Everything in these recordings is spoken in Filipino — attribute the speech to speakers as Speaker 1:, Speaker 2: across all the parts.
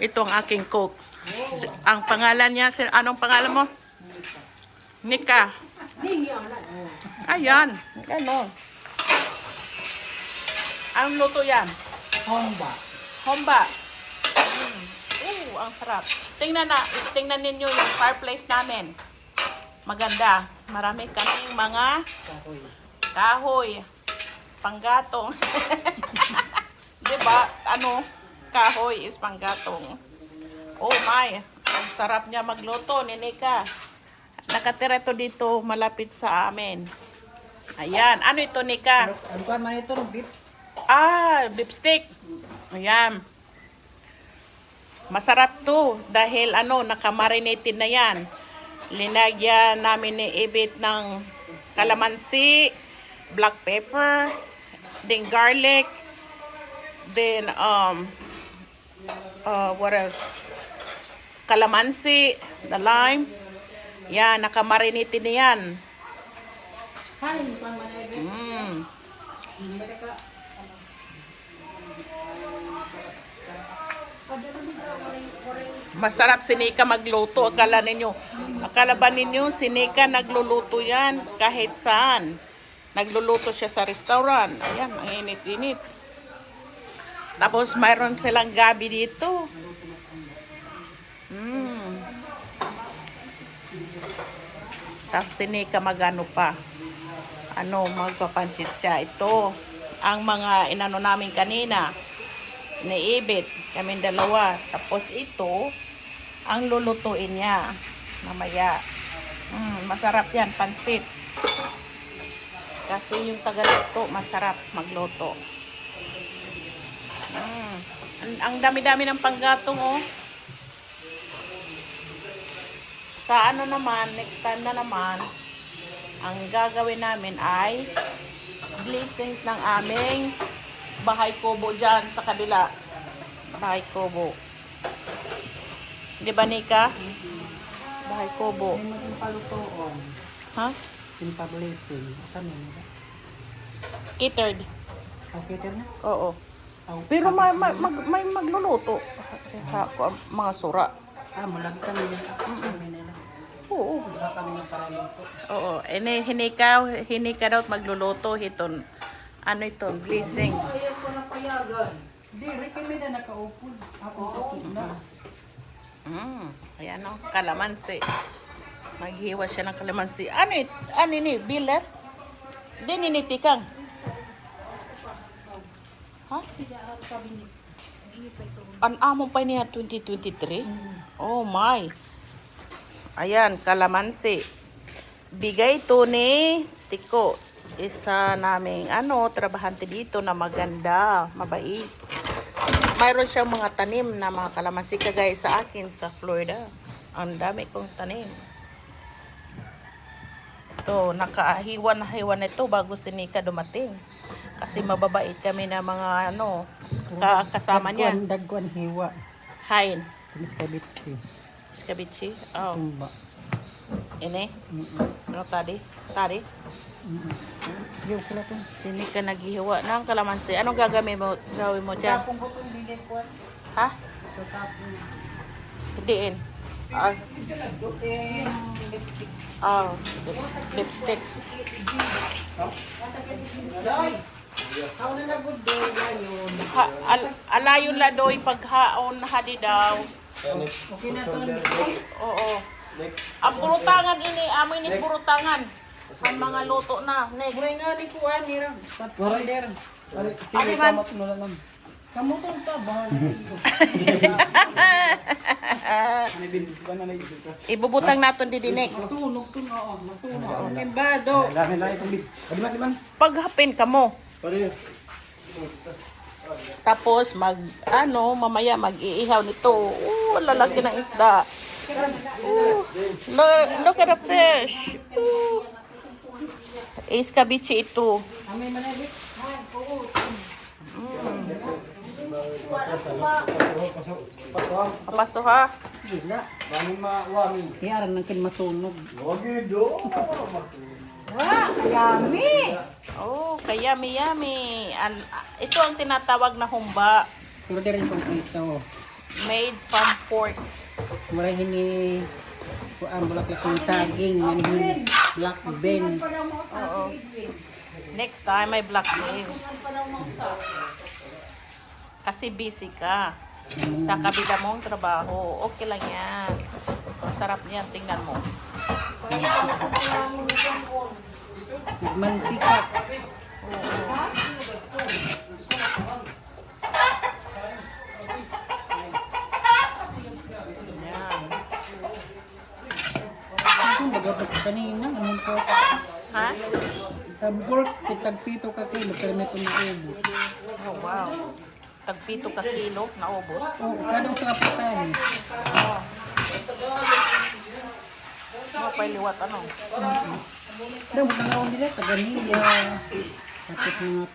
Speaker 1: Ito ang aking cook. Ang pangalan niya, anong pangalan mo? Nika. Ayan. Ano? Ang luto yan?
Speaker 2: Homba.
Speaker 1: Homba. Ang sarap. Tingnan ninyo yung fireplace namin. Maganda. Marami kaming mga kahoy. Panggatong. Diba? Kahoy is panggatong. Oh my. Ang sarap niya magluto, ni Nika. Nakatira to dito malapit sa amin. Ayan. Ano ito, Nika?
Speaker 2: Ano ka man ito? Beef?
Speaker 1: Beef steak. Ayan. Masarap to dahil nakamarinated na yan. Linagyan namin ni Ibit ng kalamansi, black pepper, then garlic, then what else? Kalamansi, the lime. Yan, nakamarinated na yan. Masarap si Nika magluto. Akala ba ninyo si Nika nagluluto yan kahit saan. Nagluluto siya sa restaurant. Ayan, ang init-init. Tapos mayroon silang gabi dito. Tapos si Nika magano pa. Magpapansit siya. Ito, ang mga inano namin kanina. Ni Ibit, kaming dalawa. Tapos ito, ang lulutuin niya. Mamaya. Masarap yan, pansit. Kasi yung tagaluto, masarap magluto. Ang dami-dami ng panggatong, oh. Sa naman, next time na naman, ang gagawin namin ay blessings ng aming bahay kubo dyan sa kabila. Bahay kubo. Di ba, Nika? Bahay kubo.
Speaker 2: May magpalutoon.
Speaker 1: Ha?
Speaker 2: Pinpa-blessing. Saan yun?
Speaker 1: Catered.
Speaker 2: Cater na?
Speaker 1: Oo. Pero may magluluto. Mga sura.
Speaker 2: Malag kami din.
Speaker 1: Oo.
Speaker 2: Baka kami ng paraluto.
Speaker 1: Oo. Hinika daw magluluto. Hiton. Ito? Blessings.
Speaker 2: Ayaw ko na payagan. Di, kami na nakaupod. Ako na.
Speaker 1: Ayan o. Kalamansi. Maghiwa siya ng kalamansi. Ano ini? Bilef? Di ninitikang. Ha? Among pa niya 2023? Oh my. Ayan, kalamansi. Bigay ito ni Tiko. Isa naming trabahante dito na maganda, mabait. Mayroon siyang mga tanim na mga kalamansi kagaya sa akin sa Florida. Ang dami kong tanim. Ito, nakahiwan na hiwan ito bago si Nika dumating. Kasi mababait kami na mga kasama niya.
Speaker 2: Dagwan hiwa.
Speaker 1: Hain.
Speaker 2: Iskabitsi.
Speaker 1: Iskabitsi? Oh.
Speaker 2: Tumba.
Speaker 1: Ini? Ano tadi? Tadi?
Speaker 2: Yung kila to.
Speaker 1: Si Nika naghihiwa ng kalamansi. Anong gagawin mo dyan?
Speaker 2: Tapong ko itong bigay ko.
Speaker 1: Ha?
Speaker 2: Sa tapong.
Speaker 1: Hidiin.
Speaker 2: Lipstick.
Speaker 1: Lipstick.
Speaker 2: Ako na nagod do ngayon.
Speaker 1: Alayon la doy paghaon hadi daw.
Speaker 2: Okay na to.
Speaker 1: Oo. Ang burutangan ini, amoy ni burutangan. Ang mga luto na. Next.
Speaker 2: Mura nga ni kuan ni Ram. Patwander.
Speaker 1: Ari man.
Speaker 2: Kamutong ta bahal.
Speaker 1: Ibubutang naton di dinek.
Speaker 2: Masunog to na. Masunog. Kimbado.
Speaker 1: Paghapin ka mo. Tapos mamaya mag-iihaw nito. Lalaki ng isda. Look at the fish. Iskabichi ito.
Speaker 2: Amin manabit.
Speaker 1: Papaso ha.
Speaker 2: Kaya rin nang masunog.
Speaker 3: Yummy!
Speaker 1: Oh, kayami-yami. Ito ang tinatawag na humba.
Speaker 2: Pero di rin kong ito.
Speaker 1: Made from pork.
Speaker 2: Murag ini kuan bulak yung saging nga ni black beans.
Speaker 1: Oo. Next time, may black beans. Kasi busy ka. Sa kabila mong trabaho. Okay lang yan. Masarap yan. Tingnan mo.
Speaker 2: Mantika.
Speaker 1: Yan.
Speaker 2: Kung bagabas kanina, anong po?
Speaker 1: Ha?
Speaker 2: Tag-works, tag-pito ka kilo, pero may tumaubos.
Speaker 1: Oh, wow. Tagpito ka kilo. Naubos.
Speaker 2: Oh, kadang sa kapitan.
Speaker 1: Ano pa liwat ano?
Speaker 2: Daw, matangawang nila, taga-niya. Tapos mga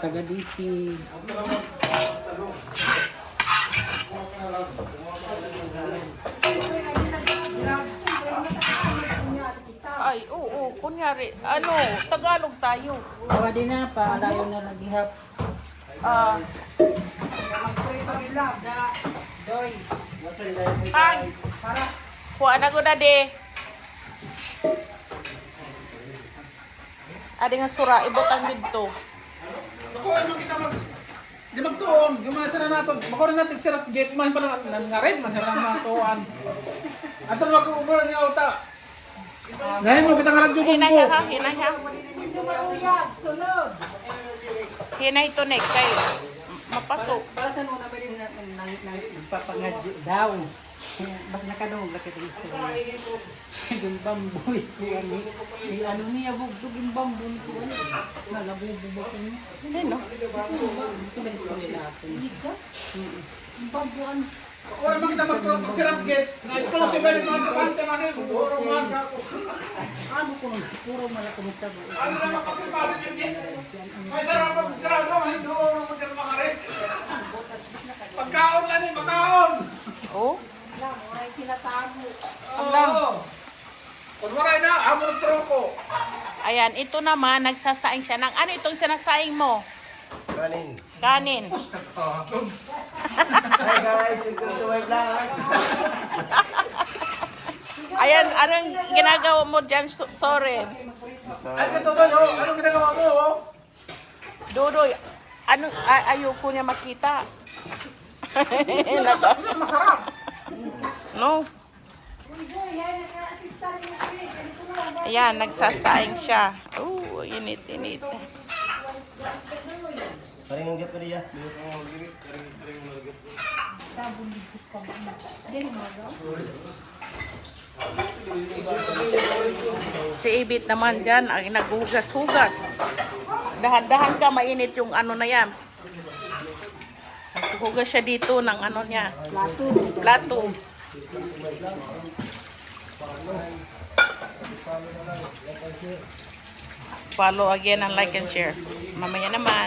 Speaker 2: taga-dipi.
Speaker 1: Ay, oo. Kunyari, ano, Tagalog tayo.
Speaker 2: Awa din na, paalayo na lagihap.
Speaker 1: Ah. Ay, kuha na ko na de. Adi nga sura, ibutang dito.
Speaker 4: Ako, ano kita di magtuon, yung mga sira nato, makuha natin sirat gate man pa nga rin, masira na tuon. Ato mag-ubura niya uta. Dahil mo kita nga nagdugong
Speaker 1: Hinay
Speaker 4: ko.
Speaker 1: ha, hinay ha. Hinay to next kay mapasok.
Speaker 2: Para saan mo nabili na nagpapangadyo daw. Bak nakadong laki ng gusto ko. Yung bamboy ko ano niya bugdog yung bamboy ko ano. Nalabubo ko niya.
Speaker 1: Hindi no.
Speaker 2: Ito ba ito nila ako? Yung bambuan.
Speaker 4: Ako naman kita magtuon pag sirat gate. Na-exclusive ba yung mga kapante natin, puro mga
Speaker 2: Ano ko nung puro malaki ng sabo.
Speaker 4: ano naman pagpapasok yung gate. May sarap pag sarap mo, hindi mo naman dyan makarit. Pagkaon lang yung makaon.
Speaker 1: Oh,
Speaker 4: Oo. Pag maray na, amon ng truko.
Speaker 1: ayan, ito naman nagsasaing siya ng ano itong sinasaing mo?
Speaker 5: Kanin.
Speaker 1: Kanin.
Speaker 5: Hi guys, welcome to my vlog.
Speaker 1: Ayan, anong ginagawa mo dyan, sorry?
Speaker 4: Ay, ito ba yun? Anong ginagawa mo? Oh?
Speaker 1: Dodoy, anong ayoko niya makita?
Speaker 4: Masarap.
Speaker 1: No. Ayan, nagsasaing siya. Oh, init.
Speaker 5: Paring ang gato niya.
Speaker 1: Si Ibit naman dyan, ay naghugas-hugas. Dahan-dahan ka, mainit yung ano na yan. Naghugas siya dito ng ano niya. Plato. Follow again and like and share. Mamaya naman.